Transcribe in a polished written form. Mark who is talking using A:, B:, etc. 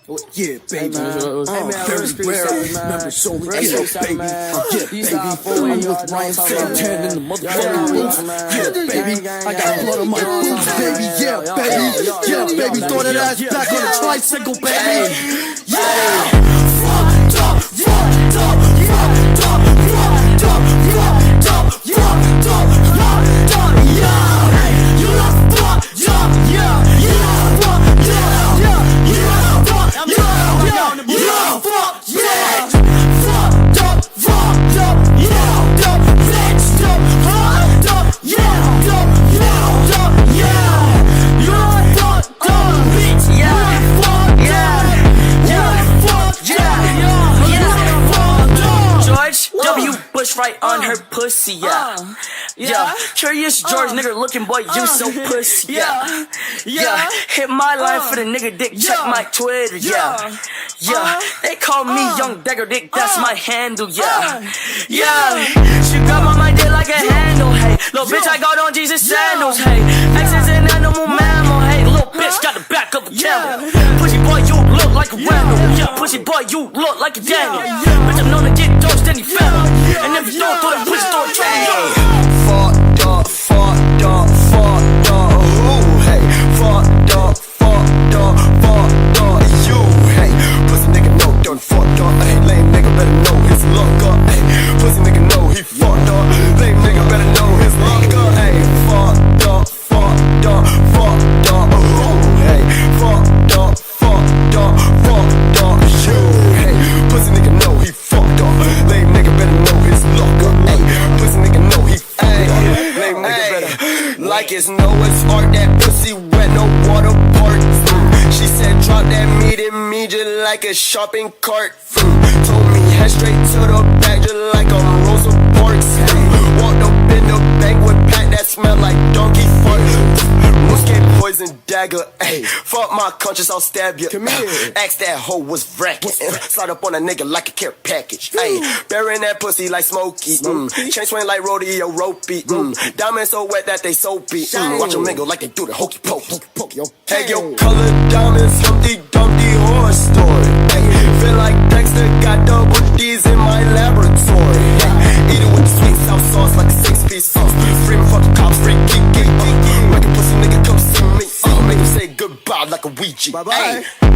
A: Yeah, baby.
B: Very rare. Members only.
A: Yeah, baby.
B: Yeah, baby. I'm with Ryan Santana in the motherfucking booth. Yeah, baby. I got blood on my boots, baby. Yeah, baby. Yeah, baby. Throw that ass back on the tricycle, baby. Yeah. Fucked up, fucked up, fucked up, fucked up, fucked up, fucked up, fucked up, yeah. You love fucked up, yeah. You love fucked up, yeah. You love fucked up, yeah. You love fucked, yeah. Fucked up, yeah. Fucked up, fixed up, fucked up, yeah. Fucked up, yeah. You love fucked up, bitch, yeah. Fucked up, yeah. Fucked up, yeah.
C: George W. Bush right on her pussy, yeah. Yeah, Curious George, nigga looking boy, you so pussy, yeah. Yeah, hit my line for the nigga dick, check my Twitter, yeah. Yeah, they call me Young Dagger Dick, that's my handle, yeah. Yeah, she grab on my dick like a handle, hey. Little bitch, I got on Jesus sandals, hey. X is an animal mammal, hey. Little bitch got the back of a camel. Pussy boy, you look like a Randall, yeah. Pussy boy, you look like a Daniel. Bitch, I'm known to get dosed any family. And if you don't throw that pussy, throw a triangle.
B: Fucked up, fucked up, fucked up, ooh, hey. Fucked up, fucked up, fucked up, you, hey. Pussy nigga know done fucked up, hey. Lame nigga better know his luck up, hey. Pussy nigga know he fucked up. Lame nigga better know his luck up, hey. Fucked up, fucked up, fucked up, ooh, hey. Fucked up, fucked up, fucked up, you, hey. Pussy nigga know he fucked up. Lame nigga better know his luck up, hey. Pussy nigga know he fucked up. Lame nigga better. Like it's Noah's Ark, that pussy wet, no water park. She said drop that meat in me just like a shopping cart. Told me head straight to the back just like a Rosa Parks. Walked up in the banquet pack that smell like donkey fart. Muscat poison dagger, ayy. Fuck my conscience, I'll stab you. Come here. Ask that hoe was racket. Slide up on a nigga like a care package. Ayy, burying that pussy like Smokey. Chain swing like rodeo ropey. Diamonds so wet that they soapy. Watch them mingle like they do the hokey pokey. Hey, yo, colored diamonds, Humpty Dumpty horror story. Ay, feel like Dexter got double D's in my laboratory. Ay, eat it with the sweet south sauce like a 6-piece sauce. Free me fuck the cops, free geek. Make a pussy nigga come see me. Make him say goodbye like a Ouija. Bye bye.